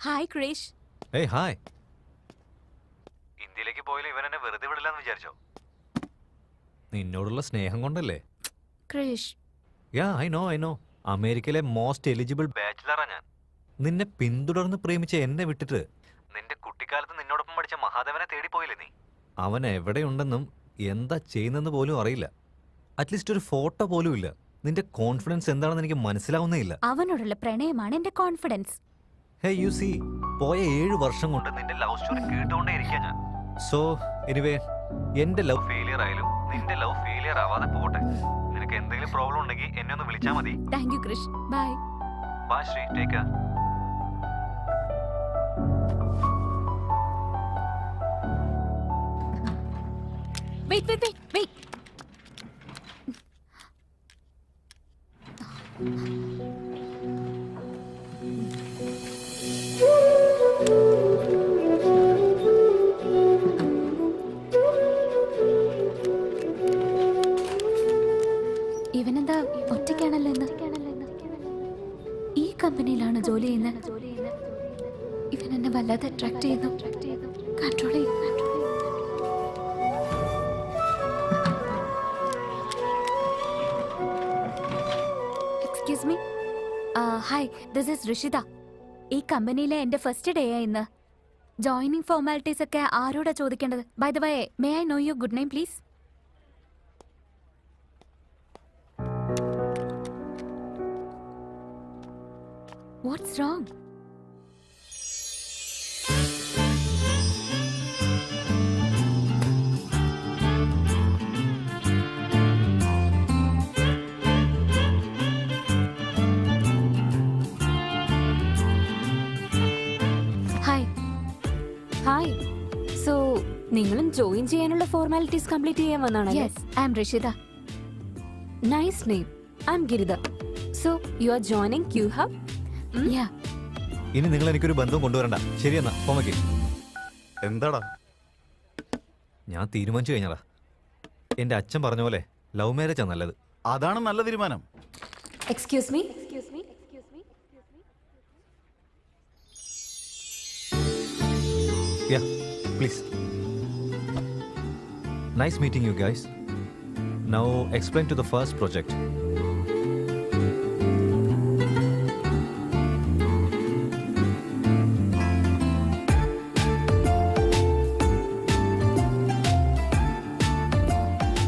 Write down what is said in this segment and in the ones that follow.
Hi Krish. ഏയ് hi. ഇന്ത്യയിലേക്ക് പോയാലും ഇവൻ എന്നെ വെറുതെ വിടില്ലെന്ന് വിചാരിച്ചോ? നിന്നോടുള്ള സ്നേഹം കൊണ്ടല്ലേ? ക്രിഷ്. Yeah I know. അമേരിക്കയിലെ മോസ്റ്റ് എലിജിബിൾ ബാച്ചിലറാ ഞാൻ. നിന്നെ പിന്തുടർന്ന് പ്രേമിച്ച എന്നെ വിട്ടിട്ട് നിന്റെ കുട്ടിക്കാലത്ത് നിന്നോടൊപ്പം പഠിച്ച മഹാദേവനെ തേടിപ്പോയില്ലേ നീ? അവൻ എവിടെയുണ്ടെന്നും എന്താ ചെയ്യുന്നെന്ന് പോലും അറിയില്ല. അറ്റ്ലീസ്റ്റ് ഒരു ഫോട്ടോ പോലും ഇല്ല. നിന്റെ കോൺഫിഡൻസ് എന്താണെന്ന് എനിക്ക് മനസ്സിലാവുന്നേ ഇല്ല. അവനോടുള്ള പ്രണയമാണ് എന്റെ കോൺഫിഡൻസ്. ഹേ യു സീ, പോയ 7 വർഷം കൊണ്ട് നിന്റെ ലവ് സ്റ്റോറി കേട്ടുകൊണ്ടേ ഇരിക്കാ ഞാൻ. സോ എനിവേ, എന്റെ ലവ് ഫെയിലിയർ ആയാലും നിന്റെ ലവ് ഫെയിലിയർ ആവാതെ പോട്ടെ. നിനക്ക് എന്തെങ്കിലും പ്രോബ്ലം ഉണ്ടെങ്കിൽ എന്നെ ഒന്ന് വിളിച്ചാൽ മതി. Thank you Krish. Bye. Bye Sree, take care. Wait. ഇവനെന്താ ഒറ്റയ്ക്കാണല്ലോ ഇന്ന്? ഈ കമ്പനിയിലാണ് ജോലി ചെയ്യുന്നത്. ഇവൻ എന്നെ വല്ലാതെ അട്രാക്ട് ചെയ്യുന്നു. കൺട്രോൾ ചെയ്യും. Excuse me. Hi, this is Rishitha. ഈ കമ്പനിയിലെ എന്റെ ഫസ്റ്റ് ഡേ ആ ഇന്ന്. ജോയിനിങ് ഫോർമാലിറ്റീസ് ഒക്കെ ആരോടാ ചോദിക്കേണ്ടത്? By the way, may I know your good name please? What's wrong? Hi. So നിങ്ങളും ജോയിൻ ചെയ്യാനുള്ള ഫോർമാലിറ്റീസ് കംപ്ലീറ്റ് ചെയ്യാൻ വന്നാണോ? Yes, I'm Rishida. Nice name. I am Giritha. So you are joining Q hub? Yeah. ഇനി നിങ്ങൾ എനിക്കൊരു ബന്ധവും കൊണ്ടുവരണ്ട. ശരിയെന്നാ പോമയ്ക്ക്. എന്താടാ? ഞാൻ തീരുമാനിച്ചു കഴിഞ്ഞാടാ. എന്റെ അച്ഛൻ പറഞ്ഞ പോലെ ലവ് മാരേജാ നല്ലത്. അതാണ് നല്ല തീരുമാനം. Excuse me. Yeah, please. Nice meeting you guys. Now explain to the first project.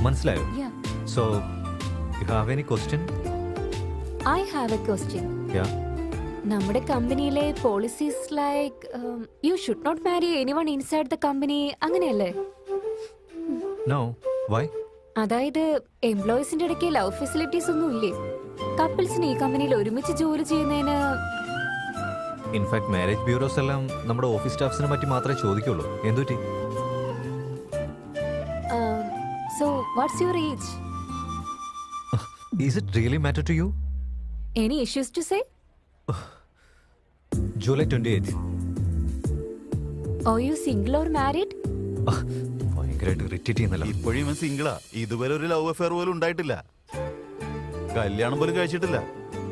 മനസ്സിലായോ? Yeah. So, you have any question? I have a question. Yeah. നമ്മുടെ കമ്പനിയിലെ policies like you should not marry anyone inside the company, അങ്ങനെയല്ലേ? No. Why? അതായത് എംപ്ലോയീസിന്റെ ഇടയ്ക്ക് love facilities ഒന്നും ഇല്ലേ? കപ്പിൾസിന് ഈ കമ്പനിയിൽ ഒരുമിച്ച് ജോലി ചെയ്യുന്നതിന്. ഇൻഫാക്ട് മാരേജ് ബ്യൂറോസ് എല്ലാം നമ്മുടെ ഓഫീസ് സ്റ്റാഫ്സിനെ പറ്റി മാത്രമേ ചോദിക്കുള്ളൂ. എന്തുപറ്റി? So what's your age? Is it really matter to you? Any issues to say? July 28th. Are you single or married? ഭയങ്കരമായിട്ട് ഇറിറ്റേറ്റ് ചെയ്യുന്നല്ലോ. ഇപ്പോഴും ഇവൻ സിംഗിളാ. ഇതുവരെ ഒരു ലവ് അഫെയർ പോലും ഉണ്ടായിട്ടില്ല. കല്യാണം പോലും കഴിച്ചിട്ടില്ല.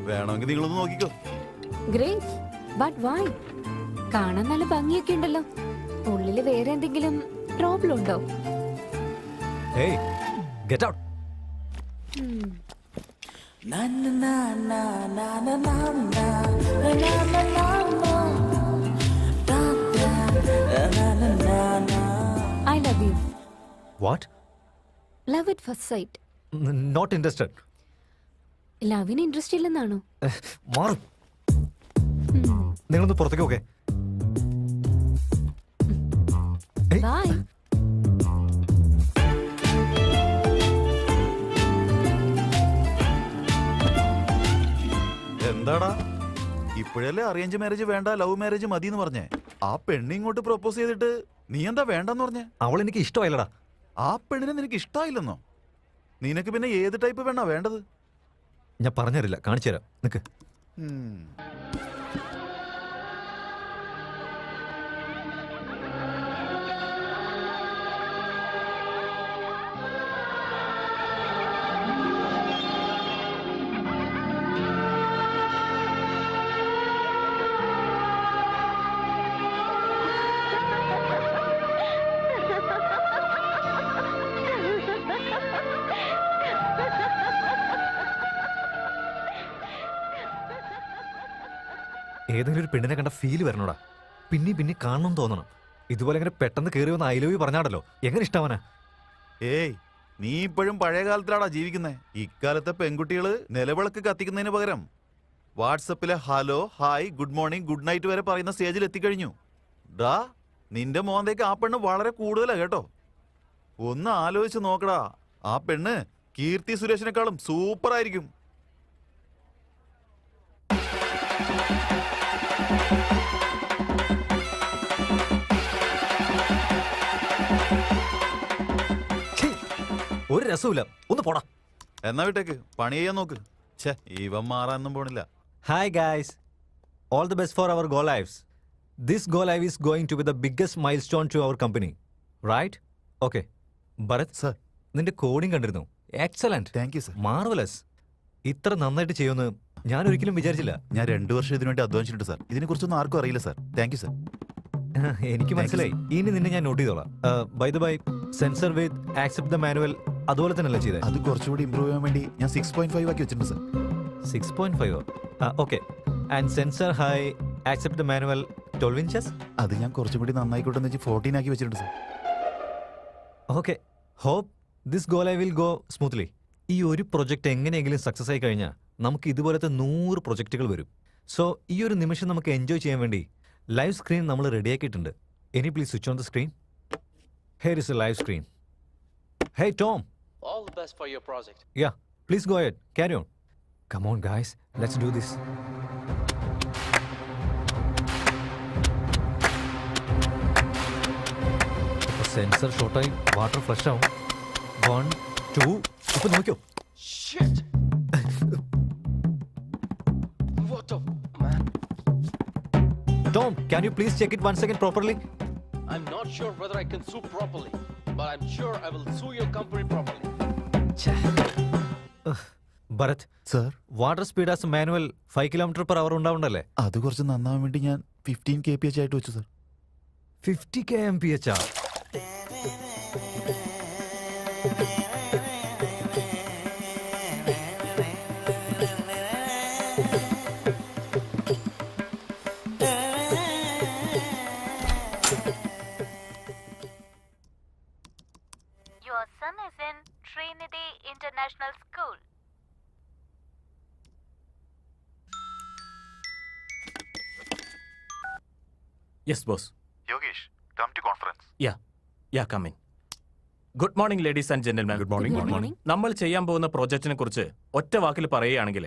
വേണമെങ്കിൽ നിങ്ങളൊന്ന് നോക്കിക്കോ. Great. But why? കാണാൻ നല്ല ഭംഗിയൊക്കെ ഉണ്ടല്ലോ. ഉള്ളില് വേറെ എന്തെങ്കിലും പ്രോബ്ലം ഉണ്ടോ? Hey, get out. I love you. What? Love at first sight. Not interested. ലവിന് ഇൻട്രസ്റ്റ് ഇല്ലെന്നാണോ? മാറും. നിങ്ങളൊന്ന് പുറത്തേക്ക് ഓക്കെ. ബൈ. എന്താടാ ഇപ്പോഴല്ലേ അറേഞ്ച് മാരേജ് വേണ്ട ലവ് മാരേജ് മതി എന്ന് പറഞ്ഞേ? ആ പെണ്ണ് ഇങ്ങോട്ട് പ്രൊപ്പോസ് ചെയ്തിട്ട് നീ എന്താ വേണ്ടെന്ന് പറഞ്ഞേ? അവൾ എനിക്ക് ഇഷ്ടമായില്ലടാ. ആ പെണ്ണിനെ നിനക്ക് ഇഷ്ടമായില്ലെന്നോ? നിനക്ക് പിന്നെ ഏത് ടൈപ്പ് പെണ്ണാ വേണ്ടത്? ഞാൻ പറഞ്ഞുതരില്ല, കാണിച്ചു തരാം. നിക്ക്. ഏതെങ്കിലും ഒരു പെണ്ണിനെ കണ്ട ഫീൽ വരണോടാ. പിന്നെ കാണണം തോന്നണം. ഇതുപോലെ ഇങ്ങനെ പെട്ടെന്ന് കയറി വന്ന് ഐ ലവ് യു പറഞ്ഞാടല്ലോ, എങ്ങനെ ഇഷ്ടാവനാ? ഏയ്, നീ ഇപ്പോഴും പഴയ കാലത്തിലാടാ ജീവിക്കുന്നേ. ഇക്കാലത്തെ പെൺകുട്ടികള് നിലവിളക്ക് കത്തിക്കുന്നതിന് പകരം വാട്സപ്പിലെ hello, hi, good morning, good night വരെ പറയുന്ന സ്റ്റേജിൽ എത്തിക്കഴിഞ്ഞു. ഡാ, നിന്റെ മോന്തേക്ക് ആ പെണ്ണ് വളരെ കൂടുതലാ കേട്ടോ. ഒന്ന് ആലോചിച്ച് നോക്കടാ, ആ പെണ്ണ് കീർത്തി സുരേഷിനെക്കാളും സൂപ്പർ ആയിരിക്കും. ഛീ, ഒരു രസമില്ല, ഒന്ന് പോടാ. എന്നാ വിട്ടേക്ക്, പണി ചെയ്യാൻ നോക്ക്. ഛേ, ഇവൻ മാറാനൊന്നും പോണില്ല. Hi guys, all the best for our go lives. This go live is going to be the biggest milestone to our company, right? Okay. Bharat sir, നിന്റെ കോഡിംഗ് കണ്ടിരുന്നു. Excellent, thank you sir. Marvellous. ഇത്ര നന്നായിട്ട് ചെയ്യുമെന്ന് ഞാൻ ഒരിക്കലും വിചാരിച്ചില്ല. ഞാൻ 2 വർഷം ഇതിനുവേണ്ടി അധ്വാനിച്ചിട്ടുണ്ട് സാർ. ഇതിനെ കുറിച്ചൊന്നും ആർക്കും അറിയില്ല സാർ. Thank you sir. എനിക്ക് മനസ്സിലായി. ഇനി നിന്നെ ഞാൻ നോട്ട് ചെയ്തോളാം. By the by, sensor with accept the manual അതുപോലെ തന്നെയല്ലേ ചെയ്തേ? അത് കുറച്ചുകൂടി ഇമ്പ്രൂവ് ചെയ്യാൻ വേണ്ടി ഞാൻ 6.5 ആക്കി വെച്ചിട്ടുണ്ട് sir. 6.5. Okay. And sensor high accept the manual 12 inches. അത് ഞാൻ കുറച്ചും കൂടി നന്നായിക്കോട്ടെ എന്ന് വെച്ച് 14 ആക്കി വെച്ചിട്ടുണ്ട് sir. Okay. Hope this go live will go smoothly. ഈ ഒരു പ്രൊജക്ട് എങ്ങനെയെങ്കിലും സക്സസ് ആയി കഴിഞ്ഞാൽ നമുക്ക് ഇതുപോലത്തെ 100 പ്രൊജക്റ്റുകൾ വരും. സോ ഈ ഒരു നിമിഷം നമുക്ക് എൻജോയ് ചെയ്യാൻ വേണ്ടി ലൈവ് സ്ക്രീൻ നമ്മൾ റെഡിയാക്കിയിട്ടുണ്ട്. Any please switch on the screen. Here is a live screen. Hey Tom. All the best for your project. Yeah, please go ahead. Carry on. Come on guys, let's do this. Sensor ഷോട്ടായി water flush ആവും. 1 2 ഇപ്പൊ നോക്കിയോ? Shit! What the man? Tom, can you please check it once again properly? I'm not sure whether I can sue properly, but I'm sure I will sue your company properly. Bharat, sir, water speed as manual 5 km/h ഉണ്ടാവണ്ടല്ലേ? അത് കുറച്ച് നന്നാവാൻ വേണ്ടി ഞാൻ 15 kph ആയിട്ട് വെച്ചു sir. 50 kmph. Your son is in Trinity International School. Yes, boss. Yogesh, come to conference. Yeah, come in. Good morning, ladies and gentlemen. Good morning. നമ്മൾ ചെയ്യാൻ പോകുന്ന പ്രോജക്റ്റിനെ കുറിച്ച് ഒറ്റ വാക്കിൽ പറയുകയാണെങ്കിൽ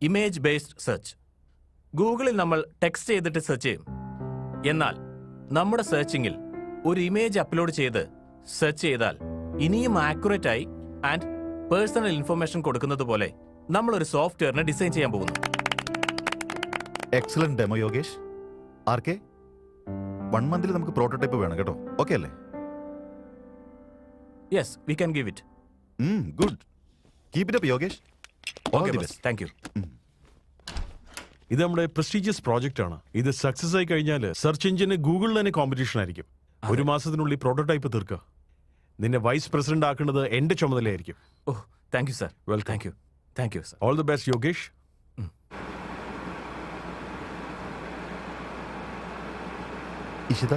ഇമേജ് ബേസ്ഡ് സെർച്ച്. ഗൂഗിളിൽ നമ്മൾ ടെക്സ്റ്റ് ചെയ്തിട്ട് സെർച്ച് ചെയ്യും. എന്നാൽ നമ്മുടെ സെർച്ചിങ്ങിൽ ഒരു ഇമേജ് അപ്ലോഡ് ചെയ്ത് സെർച്ച് ചെയ്താൽ ഇനിയും ആക്യുറേറ്റ് ആയി ആൻഡ് പേഴ്സണൽ ഇൻഫർമേഷൻ കൊടുക്കുന്നത് പോലെ നമ്മൾ ഒരു സോഫ്റ്റ്വെയറിനെ ഡിസൈൻ ചെയ്യാൻ പോകുന്നു. Excellent demo Yogesh. ആർക്കെ 1 month നമുക്ക് പ്രോട്ടോടൈപ്പ് വേണം കേട്ടോ. ഓക്കെ അല്ലേ? Yes, we can give it. Good. Keep it up Yogesh. Okay boss, thank you. ഇത് നമ്മുടെ പ്രസ്റ്റീജിയസ് പ്രോജക്റ്റ് ആണ്. ഇത് സക്സസ് ആയി കഴിഞ്ഞാൽ സെർച്ച് എഞ്ചിന് ഗൂഗിളിൽ തന്നെ കോമ്പറ്റീഷൻ ആയിരിക്കും. 1 മാസത്തിനുള്ളിൽ പ്രോട്ടോടൈപ്പ് തീർക്കുക. നിന്നെ വൈസ് പ്രസിഡന്റ് ആക്കുന്നത് എന്റെ ചുമതലയായിരിക്കും. Oh, thank you sir. Welcome. Thank you sir. All the best Yogesh. Ishita,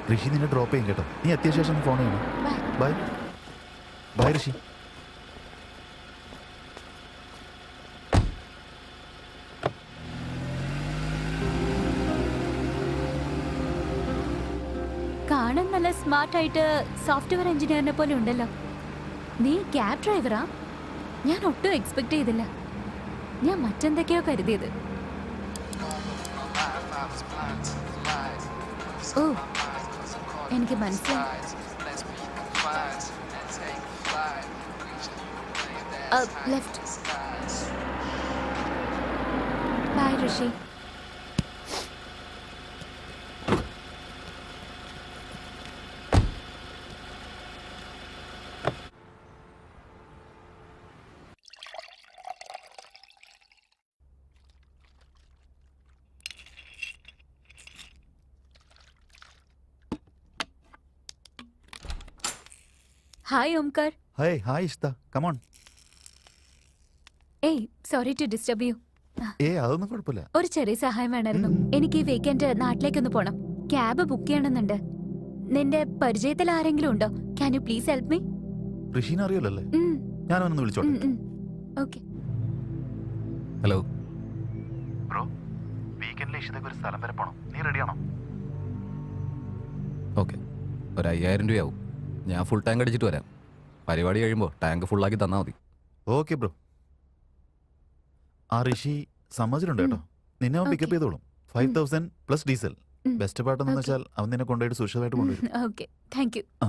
Rishi നിന്നെ ഡ്രോപ്പ് ചെയ്യും കേട്ടോ. നീ എത്തിയ ശേഷം ഫോൺ ചെയ്യണം. Bye bye Rishi. കാണാൻ നല്ല സ്മാർട്ട് ആയിട്ട് സോഫ്റ്റ്വെയർ എഞ്ചിനീയറിനെ പോലെ ഉണ്ടല്ലോ. നീ ക്യാബ് ഡ്രൈവറാ? ഞാൻ ഒട്ടും എക്സ്പെക്ട് ചെയ്തില്ല. ഞാൻ മറ്റെന്തൊക്കെയോ കരുതിയത്. ഓ, എനിക്ക് മനസ്സിലായി. Left. Bye Rishi. Hi, Omkar. Hi, Ishita. Come on. Hey, sorry to disturb you. അതൊന്നും കുഴപ്പമില്ല. ഒരു ചെറിയ സഹായം വേണമായിരുന്നു. എനിക്ക് ഈ വീക്കെൻഡ് നാട്ടിലേക്കൊന്ന് പോണം. ക്യാബ് ബുക്ക് ചെയ്യണമെന്നുണ്ട്. നിന്റെ പരിചയത്തിൽ ആരെങ്കിലും ഉണ്ടോ? Can you please help me? ഋഷീനെ അറിയില്ലല്ലേ? ഞാനവനൊന്ന് വിളിച്ചോട്ടെ. ഓക്കെ. ഹലോ ബ്രോ, വീക്കെൻഡിൽ ഇഷിതയ്ക്ക് ഒരു സ്ഥലം വരെ പോണം. നീ റെഡിയാണോ? ഓക്കെ, ഒരു 5000 രൂപയാവും. ഞാൻ ഫുൾ ടാങ്ക് അടിച്ചിട്ട് വരാം. പരിപാടി കഴിയുമ്പോൾ ടാങ്ക് ഫുള്ളാക്കി തന്നാൽ മതി. Okay bro. ആ ഋഷി സമ്മതിച്ചിട്ടുണ്ട് കേട്ടോ. നിന്നെ അവൻ പിക്കപ്പ് ചെയ്തോളും. 5000 പ്ലസ് ഡീസൽ. ബെസ്റ്റ് പാട്ടെന്ന് വെച്ചാൽ അവൻ നിന്നെ കൊണ്ടുപോയിട്ട് സുരക്ഷിതമായിട്ട് കൊണ്ടുവരും. Okay, thank you. ആ